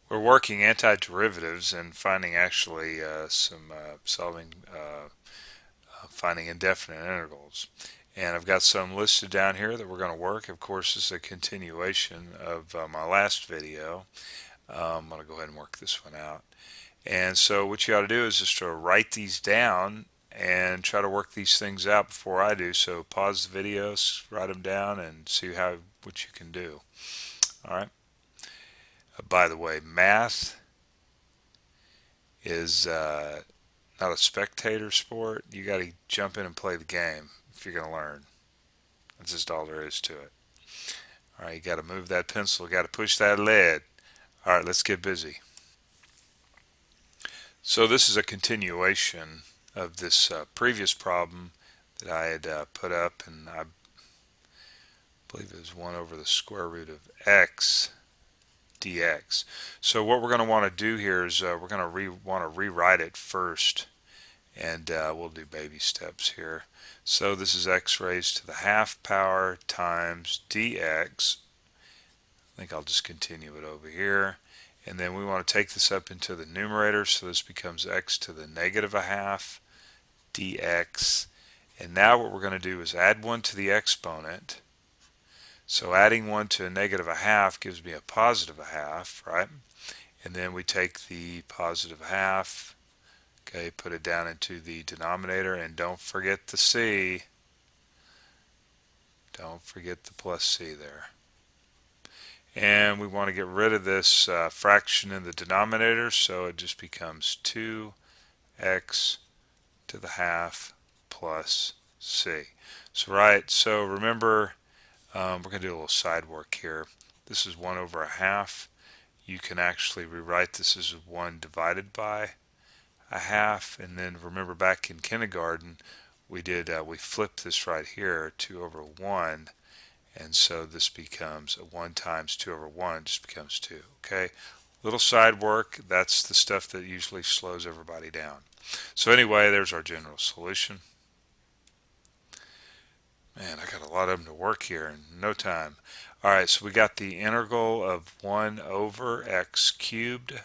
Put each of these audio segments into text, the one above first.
We're working antiderivatives and finding actually finding indefinite integrals. And I've got some listed down here that we're going to work. Of course, this is a continuation of my last video. I'm going to go ahead and work this one out. And so what you ought to do is just to write these down and try to work these things out before I do. So pause the video, write them down, and see what you can do. All right. By the way, math is not a spectator sport. You got to jump in and play the game if you're going to learn. That's just all there is to it. All right, you got to move that pencil. You got to push that lead. All right, let's get busy. So this is a continuation of this previous problem that I had put up, and I believe it was 1 over the square root of x dx. So what we're going to want to do here is we're going to want to rewrite it first, and we'll do baby steps here. So this is x raised to the half power times dx. I think I'll just continue it over here. And then we want to take this up into the numerator, so this becomes x to the negative a half dx. And now what we're going to do is add 1 to the exponent. So adding 1 to a negative a half gives me a positive a half, right? And then we take the positive half, okay, put it down into the denominator, and don't forget the c. Don't forget the plus c there. And we want to get rid of this fraction in the denominator, so it just becomes 2x to the half plus c. So remember, we're going to do a little side work here. This is 1 over a half. You can actually rewrite this as 1 divided by a half. And then remember, back in kindergarten, we flipped this right here, 2 over 1. And so this becomes 1 times 2 over 1 just becomes 2. Okay, little side work. That's the stuff that usually slows everybody down. So anyway, there's our general solution. Man, I got a lot of them to work here in no time. All right, so we got the integral of 1 over x cubed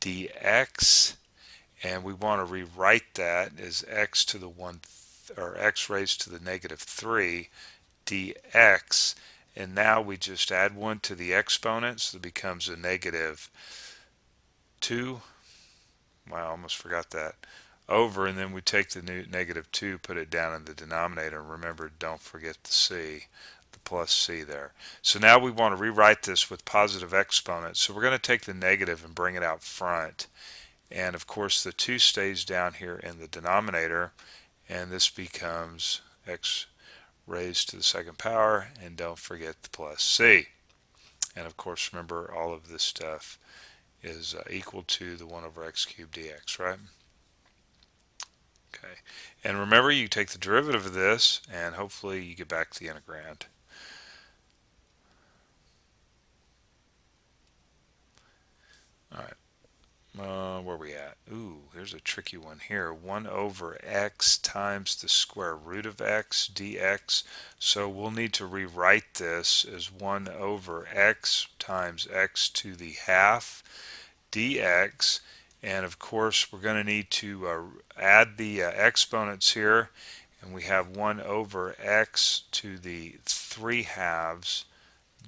dx, and we want to rewrite that as x to the x raised to the negative 3 dx. And now we just add 1 to the exponent, so it becomes a negative 2. Wow, I almost forgot that. Over, and then we take the new negative 2, put it down in the denominator, and remember, don't forget the c, the plus c there. So now we want to rewrite this with positive exponents. So we're going to take the negative and bring it out front. And of course, the 2 stays down here in the denominator, and this becomes x raised to the second power, and don't forget the plus c. And of course, remember, all of this stuff is equal to the 1 over x cubed dx, right? Okay, and remember, you take the derivative of this, and hopefully you get back to the integrand. All right. Where are we at? Ooh, there's a tricky one here. 1 over x times the square root of x dx. So we'll need to rewrite this as 1 over x times x to the half dx. And of course, we're going to need to add the exponents here. And we have 1 over x to the 3 halves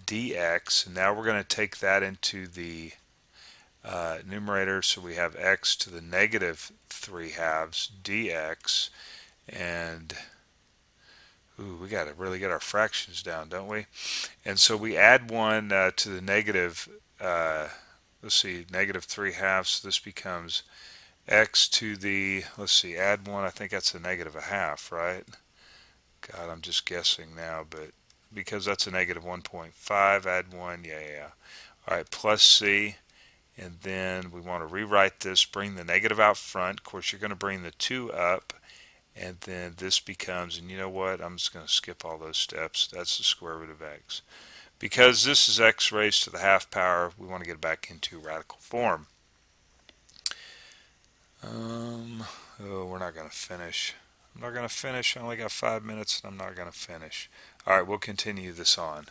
dx. And now we're going to take that into the numerator, so we have x to the negative 3 halves dx. And ooh, we got to really get our fractions down, don't we? And so we add 1 to the negative, let's see, negative 3 halves. So this becomes x to the, let's see, add 1, I think that's a negative a half, right? God, I'm just guessing now, but because that's a negative 1.5, add 1, yeah. All right, plus c. And then we want to rewrite this, bring the negative out front. Of course, you're going to bring the 2 up, and then this becomes, and you know what, I'm just going to skip all those steps. That's the square root of x. Because this is x raised to the half power, we want to get it back into radical form. Oh, we're not going to finish. I'm not going to finish. I only got 5 minutes, and I'm not going to finish. All right, we'll continue this on.